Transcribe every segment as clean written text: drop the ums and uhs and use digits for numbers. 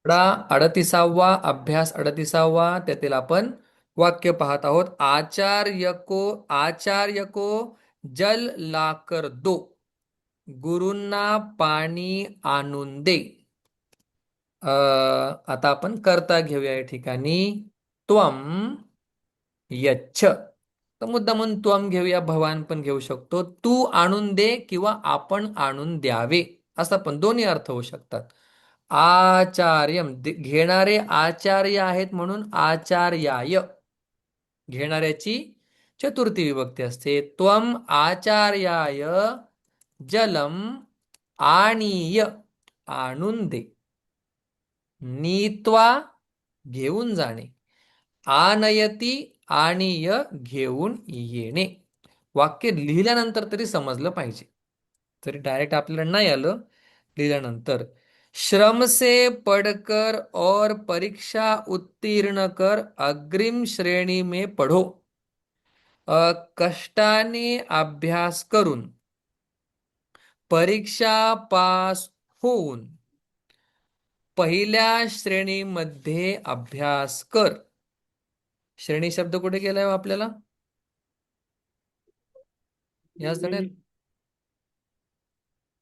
38वा अभ्यास 38वा त्यातील आपण वाक्य पाहत आहोत. आचार्य को जल लाकर दो, गुरूंना पाणी आणून दे. आता आपण कर्ता घेऊया या ठिकाणी. त्वम यच्छ. तर मुद्दामून त्वम घेऊया, भवान पण घेऊ शकतो. तू आणून दे किंवा आपण आणून द्यावे, असं पण दोन्ही अर्थ होऊ शकतात. आचार्यम घेणारे आचार्य आहेत म्हणून आचार्याय, घेणाऱ्याची चतुर्थी विभक्ती असते. त्वम आचार्याय जलम आणीय, आणून दे. नीत्वा घेऊन जाणे. आनयती आणीय घेऊन येणे. वाक्य लिहिल्यानंतर तरी समजलं पाहिजे, तरी डायरेक्ट आपल्याला नाही आलं, लिहिल्यानंतर. श्रम से पढ़कर और परीक्षा उत्तीर्ण कर अग्रिम श्रेणी में पढ़ो. कष्टाने अभ्यास करून परीक्षा पास होऊन पहिल्या श्रेणीमध्ये अभ्यास कर. श्रेणी शब्द कुठे गेलाय हो आपल्याला याच धड्यात?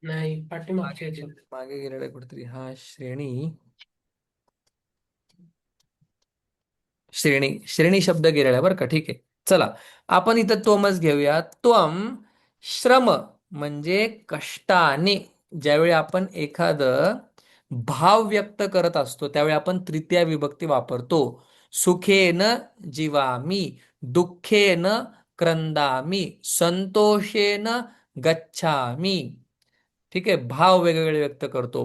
नाही, मागे पाठीमागच्या गेले, ह्याच्यात. मागे गेलेला आहे कुठेतरी. हा श्रेणी, श्रेणी श्रेणी शब्द गेलेला आहे बरं का. ठीक आहे, चला आपण इथं तोमच घेऊया. त्वम श्रम म्हणजे कष्टाने. ज्यावेळी आपण एखादं भाव व्यक्त करत असतो त्यावेळी आपण तृतीया विभक्ती वापरतो. सुखेन जीवामी, दुःखेन क्रंदामी, संतोषेन गच्छामी. ठीक आहे, भाव वेगवेगळे व्यक्त करतो.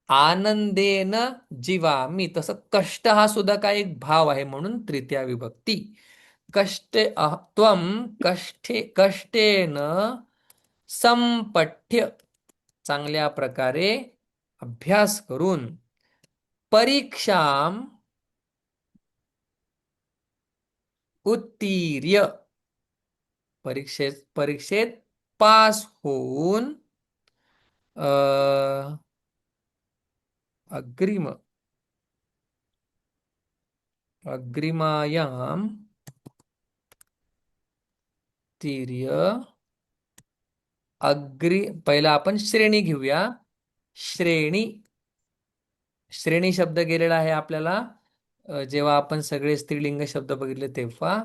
आनंदेन जीवामी, तसं कष्ट हा सुद्धा काही एक भाव आहे म्हणून तृतीया विभक्ती. त्वम कष्टेन संपठ्य, चांगल्या प्रकारे अभ्यास करून परीक्षाम उत्तीर्य, परीक्षेत पास होऊन अग्रिम अग्रिमायाम तीर्य. पहिला आपण श्रेणी घेऊया. श्रेणी, श्रेणी शब्द गेलेला आहे आपल्याला जेव्हा आपण सगळे स्त्रीलिंग शब्द बघितले तेव्हा.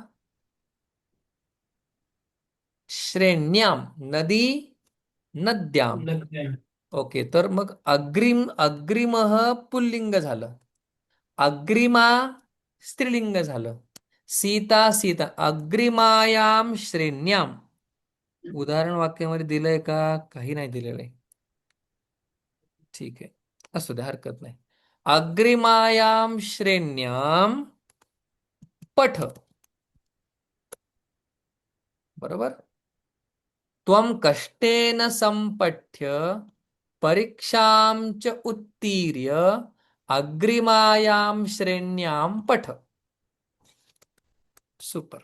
श्रेण्याम नदी, नद्याम. नद्या. ओके, तर मग अग्रिम पुल्लिंग झालं, अग्रिमा स्त्रीलिंग झालं, सीता सीता. अग्रिमायाम श्रेण्याम उदाहरण वाक्यामध्ये दिलंय का? काही नाही दिलेलं आहे. ठीक आहे, असू द्या, हरकत नाही. अग्रिमायाम श्रेण्याम पठ, बरोबर. त्वम कष्टेन संपठ्य परीक्षां च उत्तीर्य अग्रिमायाम श्रेण्याम पठ. सुपर.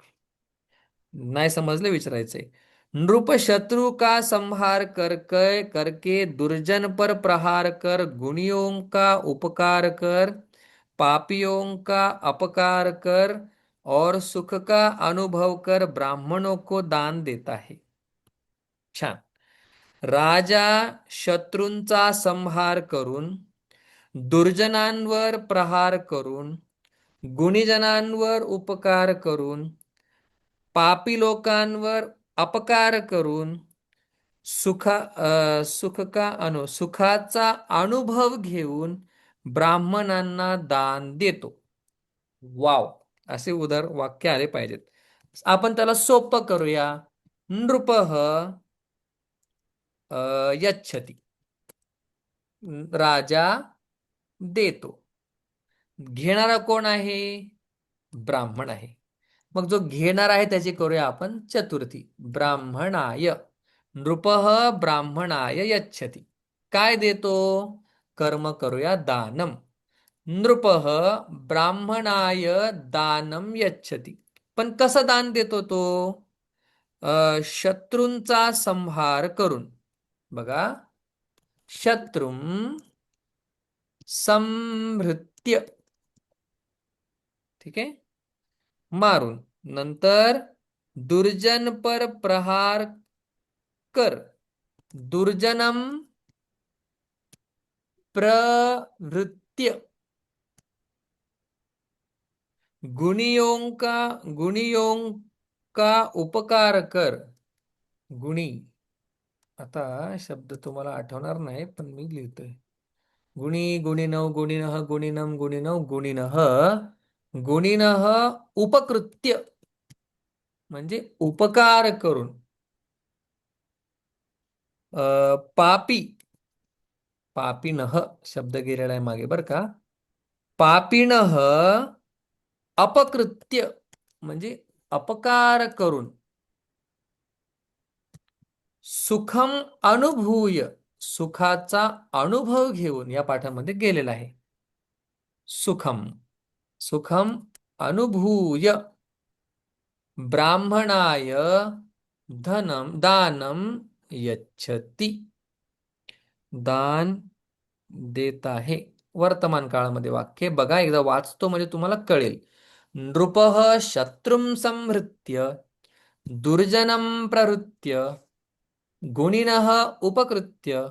नाही समजले विचारायचंय. नृप शत्रु का संहार करके दुर्जन पर प्रहार कर, गुणियों का उपकार कर, पापियों का अपकार कर और सुख का अनुभव कर ब्राह्मणों को दान देता है. छान. राजा शत्रूंचा संहार करून, दुर्जनांवर प्रहार करून, गुणीजनांवर उपकार करून, पापी लोकांवर अपकार करून सुखाचा अनुभव घेऊन ब्राह्मणांना दान देतो. वाव, असे वाक्य आले पाहिजेत. आपण त्याला सोपं करूया. नृपः यच्छति, राजा देतो. घेणारा कोण आहे? ब्राह्मण आहे. मग जो घेणार आहे त्याची करूया आपण चतुर्थी. ब्राह्मणाय, नृपः ब्राह्मणाय यच्छति. काय देतो? कर्म करूया दानम. नृपः ब्राह्मणाय दानम यच्छति. पण कसं दान देतो तो? शत्रूंचा संहार करून. बघा, शत्रुम संहृत्य. ठीक आहे. मारून. नंतर दुर्जन पर प्रहार कर. दुर्जनम प्रवृत्य. गुणियों का गुणियों का उपकार कर. गुणी. आता शब्द तुम्हाला आठवणार नाही पण मी लिहितोय. गुणी गुणिनव गुणिनः गुणिनम गुणिनव गुणिनः गुणिनः उपकृत्य म्हणजे उपकार करून. पापी. पापिनः शब्द गेलेला आहे मागे बरं का. पापिनः अपकृत्य म्हणजे अपकार करून. सुखम अनुभूय सुखाचा अनुभव घेऊन या पाठामध्ये गेलेला आहे. सुखम. सुखम अनुभूय. ब्राह्मणाय धनम दानम यच्छति. दान देत आहे. वर्तमान काळामध्ये वाक्य बघा एकदा वाचतो म्हणजे तुम्हाला कळेल. नृपः शत्रुं संहृत्य दुर्जनं प्रहृत्य गुणिनः उपकृत्य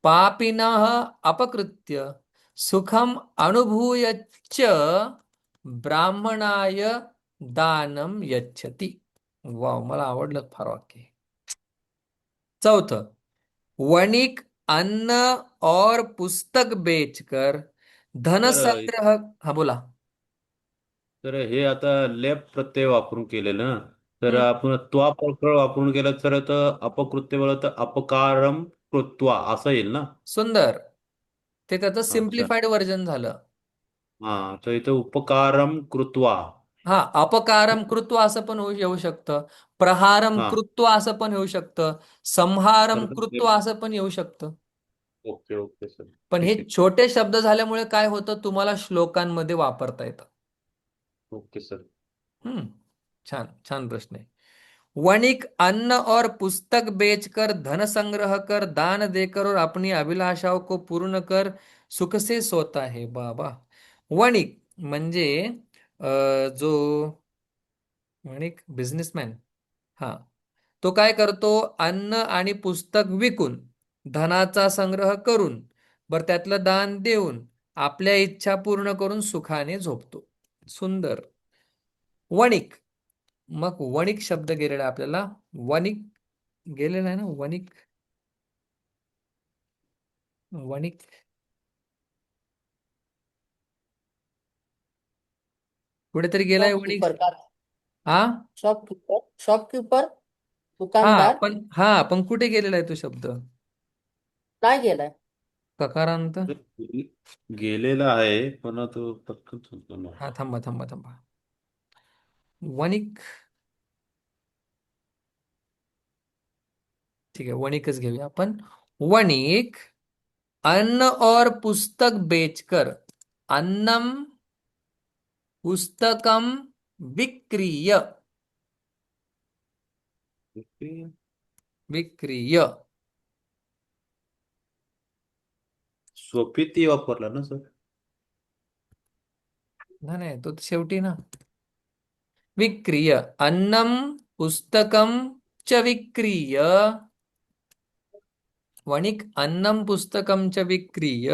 पापिनः अपकृत्य सुखम अनुभूयच्च ब्राह्मणाय दानम यच्छति. वाव, मला आवडलं फार वाक्य. चौथं, वणिक अन्न और पुस्तक बेचकर धन तर संग्रह. हा बोला. तर हे आता लेप प्रत्यय वापरून केलेलं ना. तर हम्म. आपण त्वा प्रत्यय वापरून केलं तर अपकृत्य बोललं तर अपकारम कृत्वा असं येईल ना. सुंदर. ते त्याचं अच्छा. सिम्प्लिफाईड व्हर्जन झालं. हा, तर इथं उपकारम कृत्वा. हा, अपकारम कृत्वा असं पण येऊ शकतं. प्रहारम हा. कृत्वा असं पण येऊ शकतं. संहारम तर ते- कृत्वा असं पण येऊ शकतं. Okay okay sir. पण हे ठीक आहे. छोटे शब्द झाल्यामुळे काय होतं, तुम्हाला श्लोकांमध्ये वापरता येतं. Okay sir. हम्म. छान छान प्रश्न आहे. वणिक अन्न और पुस्तक बेचकर धन संग्रह कर दान देकर और अपनी अभिलाषाओं को पूर्ण कर सुख से सोता है. बाबा. वणिक म्हणजे जो वणिक बिझनेसमॅन. हा, तो काय करतो, अन्न आणि पुस्तक विकून धनाचा संग्रह करून बर त्यातलं दान देऊन आपल्या इच्छा पूर्ण करून सुखाने झोपतो. सुंदर. वणिक. मग वणिक शब्द गेलेला आहे आपल्याला. वणिक गेलेला आहे ना. वणिक. वणिक. कुठेतरी गेलाय वणिक. शॉपकीपर का? हा. शॉपकीपर, शॉपकीपर, हा दुकानदार. पण कुठे गेलेला आहे तो शब्द. नाही गेलाय. ककारांत. गेलेला आहे पण तो पटकन सुचतो ना. हा, थांबा थांबा थांबा. वणिक. ठीक आहे, वणिकच घेऊया आपण. वणिक अन्न और पुस्तक बेचकर. अन्नम पुस्तकम विक्रीय. ओके. विक्रीय. स्वपिती वापरला ना सर. नाही नाही, तो तर शेवटी ना. विक्रीय. अन्नम पुस्तकम च विक्रीय. वणिक अन्नम पुस्तकम च विक्रीय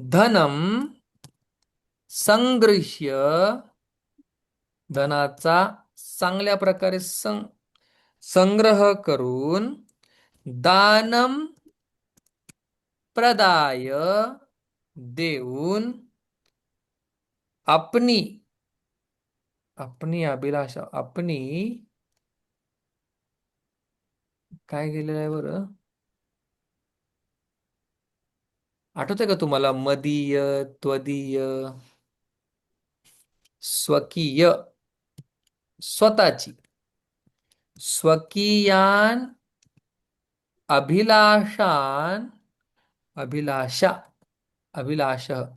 धनम संगृह्य. धनाचा चांगल्या प्रकारे संग्रह करून दानम प्रदाय देऊन अपनी अपनी अभिलाषा अपनी. काय केलेलं आहे बरं. आठवतंय का तुम्हाला. मदीय त्वदीय स्वकीय. स्वतःची. स्वकीयान अभिलाषान. अभिलाषा.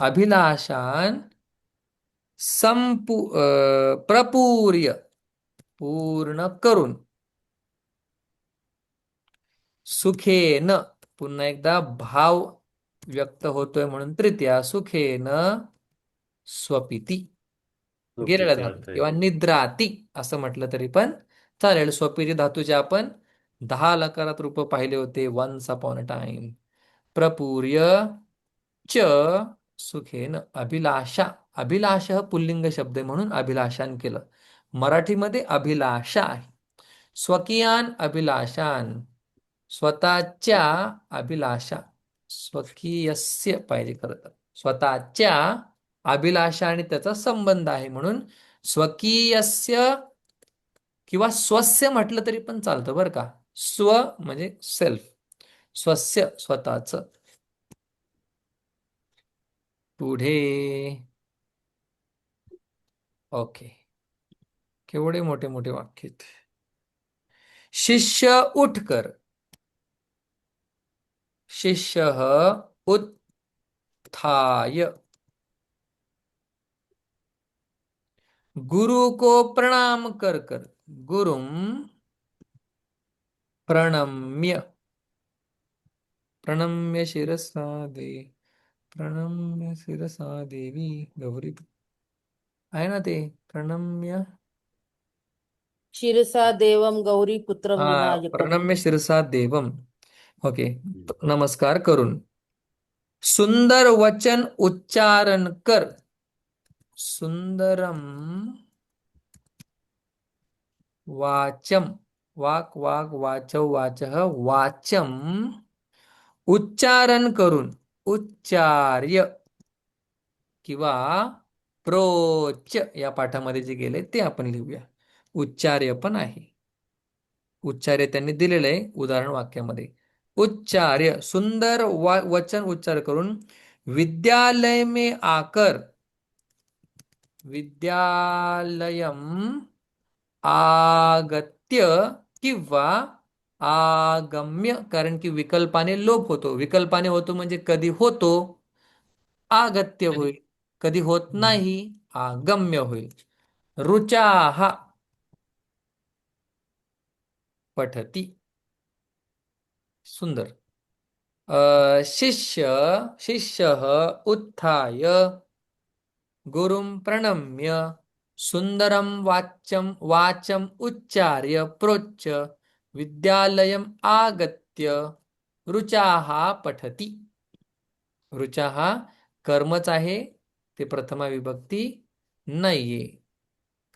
अभिलाषान प्रपूर्य पूर्ण करून सुखेन पुन्हा एकदा भाव व्यक्त होतोय म्हणून तृतीया सुखेन स्वपिती गेलेला सोपीचे धातू अर्थ किंवा येते. निद्राती असं म्हटलं तरी पण चालेल. स्वपिती धातूचे आपण 10 लकारात रूप पाहिले होते वन्स अपॉन अ टाइम. प्रपूर्य च सुखेन अभिलाषा. अभिलाषा पुल्लिंग शब्द आहे म्हणून अभिलाषान केलं. मराठीमध्ये अभिलाषा आहे. स्वकीयान अभिलाषान, स्वतःच्या अभिलाषा, स्वकीयस्य पाहिजे खरं तर. स्वतःच्या अभिलाषा आणि त्याचा संबंध आहे म्हणून स्वकीयस्य किंवा स्वस्य म्हटलं तरी पण चालतं बरं का. स्व म्हणजे सेल्फ, स्वस्य स्वतःच. पुढे ओके. केवढे मोठे मोठे वाक्य आहेत. शिष्य उठकर. शिष्य उत्थाय. गुरु को प्रणाम कर कर. गुरुम प्रणम्य. प्रणम्य शिरसा दे. प्रणम्य शिरसा देवी गौरी आहे ना ते. प्रणम्य. शिरसा देवम गौरी पुत्रम हा, विनायकम. प्रणम्य शिरसा देवम. ओके. हम्म. नमस्कार करून. सुंदर वचन उच्चारण कर. सुंदरम वाचम. वाक वाक वाचव वाचः वाचम उच्चारण करून. उच्चार्य किंवा प्रोच या पाठामध्ये जे गेले ते आपण लिहूया. उच्चार्य पण आहे. उच्चार्य त्यांनी दिलेलं आहे उदाहरण वाक्यामध्ये. उच्चार्य सुंदर वचन उच्चार करून. विद्यालय में आकर. विद्यालयम आगत्य किंवा आगम्य, कारण की विकल्पाने लोप होतो. विकल्पाने होतो म्हणजे कधी होतो आगत्य होईल, कधी होत नाही आगम्य होईल. रुचाहा पठती. सुंदर. शिष्य शिष्यः उत्थाय गुरुं प्रणम्य सुंदरं वाच्यं वाचम् उच्चार्य प्रोच्च विद्यालयम् आगत्य रुचाः पठति. रुचाः कर्मच आहे, ते प्रथमा विभक्ती नाहीये.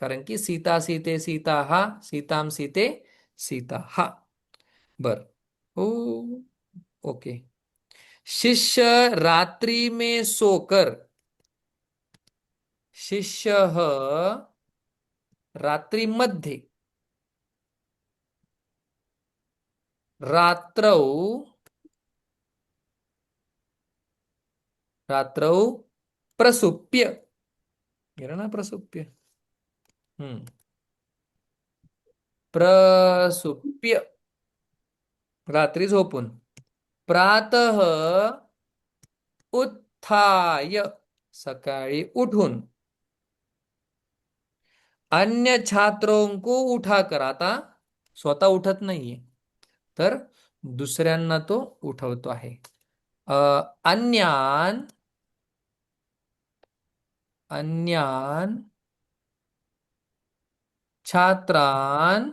कारण की सीता सीते सीता हा, सीताम सीते सीता हा. बर. ओ ओके. शिष्य रात्रि में सोकर. शिष्य रात्रीमध्ये. रात्रौ रात्रौ प्रसुप्य. गेलं ना प्रसुप्य. हम्म. प्रसुप्य रात्री झोपून. प्रातः उत्थाय सकाळी उठून. अन्य छात्रों को उठाकर. आता स्वतः उठत नाहीये तर दुसऱ्यांना तो उठवतो आहे. अन्यान अन्यान छात्रान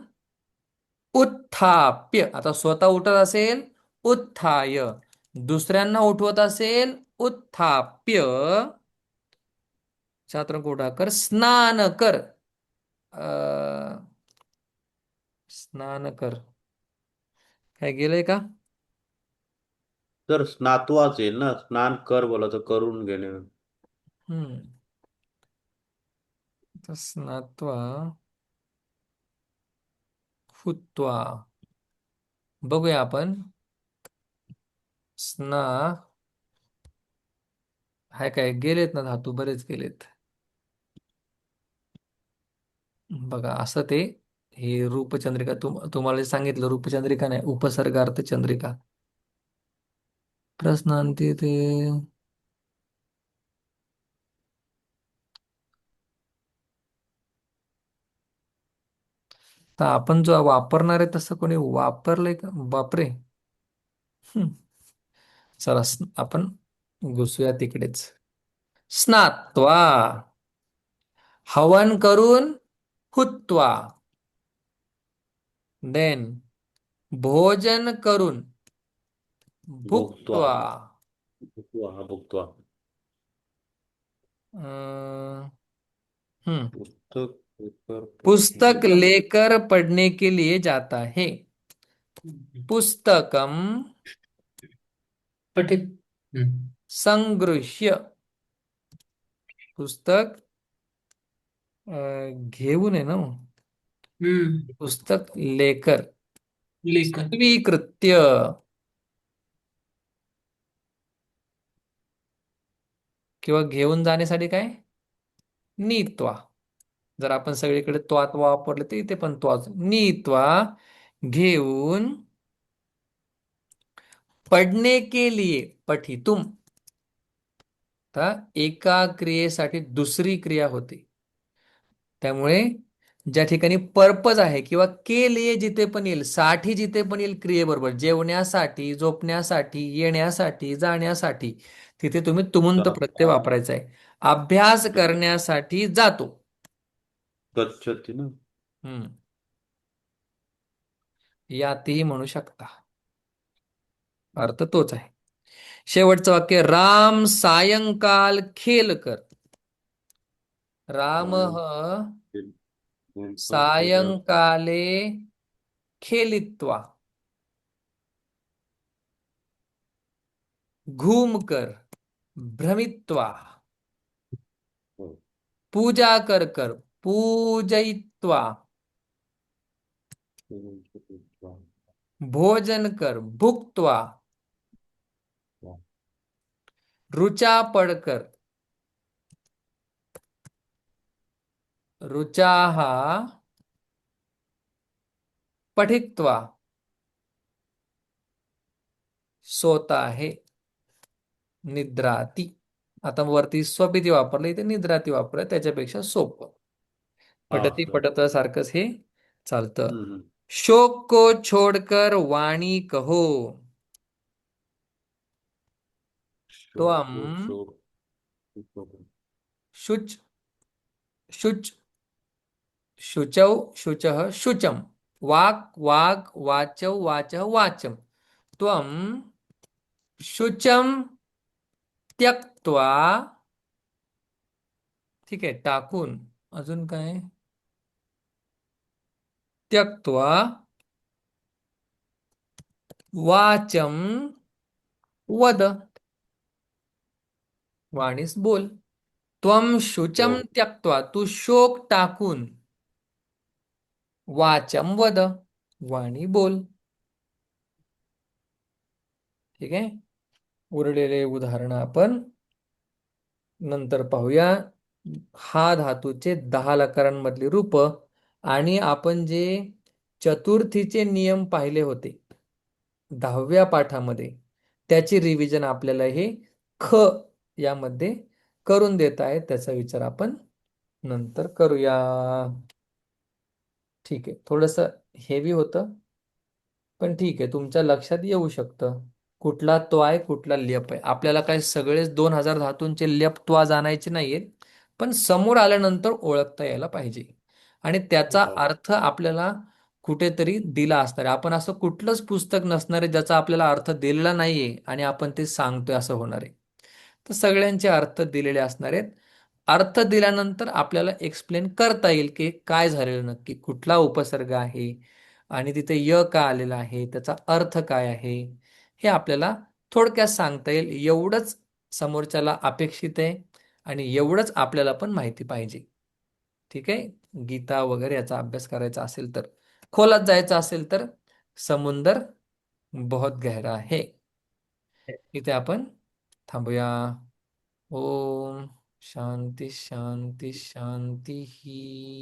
उत्थाप्य. आता स्वतः उठत असेल उत्थाय, दुसऱ्यांना उठवत असेल उत्थाप्य. छात्र को उठाकर स्नान कर. स्नान कर काय गेलंय का? तर स्नात्वाच येईल ना, स्नान कर बोला तर करून घेणे. हम्म. तर स्नात्वा हुत्वा बघूया आपण. स्ना हाय काय गेलेत ना धातू, बरेच गेलेत बघा. असं ते हे रूपचंद्रिका तुम्हाला जे सांगितलं रूपचंद्रिका नाही, उपसर्गार्थ चंद्रिका. प्रश्नांती ते तर आपण जो वापरणार आहे तसं कोणी वापरलंय का? बापरे. हम्म. चला आपण घुसूया तिकडेच. स्नात्वा, हवन करून हुत्वा, देन भोजन करून भुक्त्वा. भुक्त्वा, भुक्त्वा हा भुक्त्वा. अं, हम्म पुस्तक पेपर पडणे. पुस्तक लेकर पढ़ने के लिए जाता है. पुस्तकम पठित. हम्म. संगृह्य, पुस्तक घेऊन आहे ना, हम्म. पुस्तक लेकर, लेकर. स्वीकृत्य, किंवा घेऊन जाण्यासाठी काय, नीत्वा. जर आपण सगळीकडे त्वात वापरले तर इथे पण त्वाच, नीत्वा, घेऊन, पढ़ने के लिए, पठितुम. आता एका क्रियेसाठी दुसरी क्रिया होते, त्यामुळे ज्या ठिकाणी पर्पज आहे किंवा के लिए जिथे पण येईल, साठी जिथे पण येईल क्रियेबरोबर, जेवण्यासाठी, झोपण्यासाठी, येण्यासाठी, जाण्यासाठी, तिथे तुम्ही तुमुंत प्रत्यय वापरायचा आहे. अभ्यास करण्यासाठी जातो. गच्छति ना. हम्म यातही म्हणू शकता, अर्थ तोच आहे. शेवटचं वाक्य, राम सायंकाल खेल कर. राम सायंकाले खेलित्वा, घूम कर, भ्रमित्वा, पूजा कर कर, पूजयित्वा, भोजन कर, भुक्त्वा, रुचा पढ़कर, रुचाः पठित्वा, सोता है, निद्राती. आता वरती स्वपिती वापरलं, इथे निद्राती वापरलं, त्याच्यापेक्षा सोपं. पठती पठत सारखंच हे चालतं. शोक को छोड़कर वाणी कहो. तो हम शुच, शुच, शुचौ, शुचः, शुचम, वाक्, वाग्, वाचौ, वाचः, वाचम. त्वं शुचम त्यक्त्वा, ठीक आहे, टाकून, अजून काय, त्यक्त्वा, वाचम वद, वाणीस बोल. त्वं शुचम त्यक्त्वा, तू शोक टाकून, वाचम वद, वाणी बोल. ठीक आहे, उरलेले उदाहरण आपण नंतर पाहूया. हा धातूचे 10 लकारांमधली रूप, आणि आपण जे चतुर्थीचे नियम पाहिले होते 10व्या पाठामध्ये, त्याची रिव्हिजन आपल्याला हे ख यामध्ये करून देत आहे, त्याचा विचार आपण नंतर करूया. ठीक आहे, थोडस हेवी होतं, पण ठीक आहे, तुमच्या लक्षात येऊ शकतं कुठला तो आहे, कुठला लेप आहे. आपल्याला काय सगळेच 2000 धातूंचे लेप त्वा जाणायचे नाहीयेत, पण समोर आल्यानंतर ओळखता यायला पाहिजे, आणि त्याचा अर्थ आपल्याला कुठेतरी दिला असणार आहे. आपण असं कुठलंच पुस्तक नसणार आहे ज्याचा आपल्याला अर्थ दिलेला नाहीये आणि आपण ते सांगतोय असं होणार आहे. तर सगळ्यांचे अर्थ दिलेले असणार आहेत. अर्थ दिल्यानंतर आपल्याला एक्सप्लेन करता येईल की काय झालेलं नक्की, कुठला उपसर्ग आहे आणि तिथे य का आलेला आहे, त्याचा अर्थ काय आहे, हे आपल्याला थोडक्यात सांगता येईल. एवढंच समोरच्याला अपेक्षित आहे आणि एवढंच आपल्याला पण माहिती पाहिजे. ठीक आहे, गीता वगैरे याचा अभ्यास करायचा असेल तर, खोलात जायचं असेल तर समुंदर बहुत गहरा है. इथे आपण थांबूया. ओम शांती शांती शांती ही.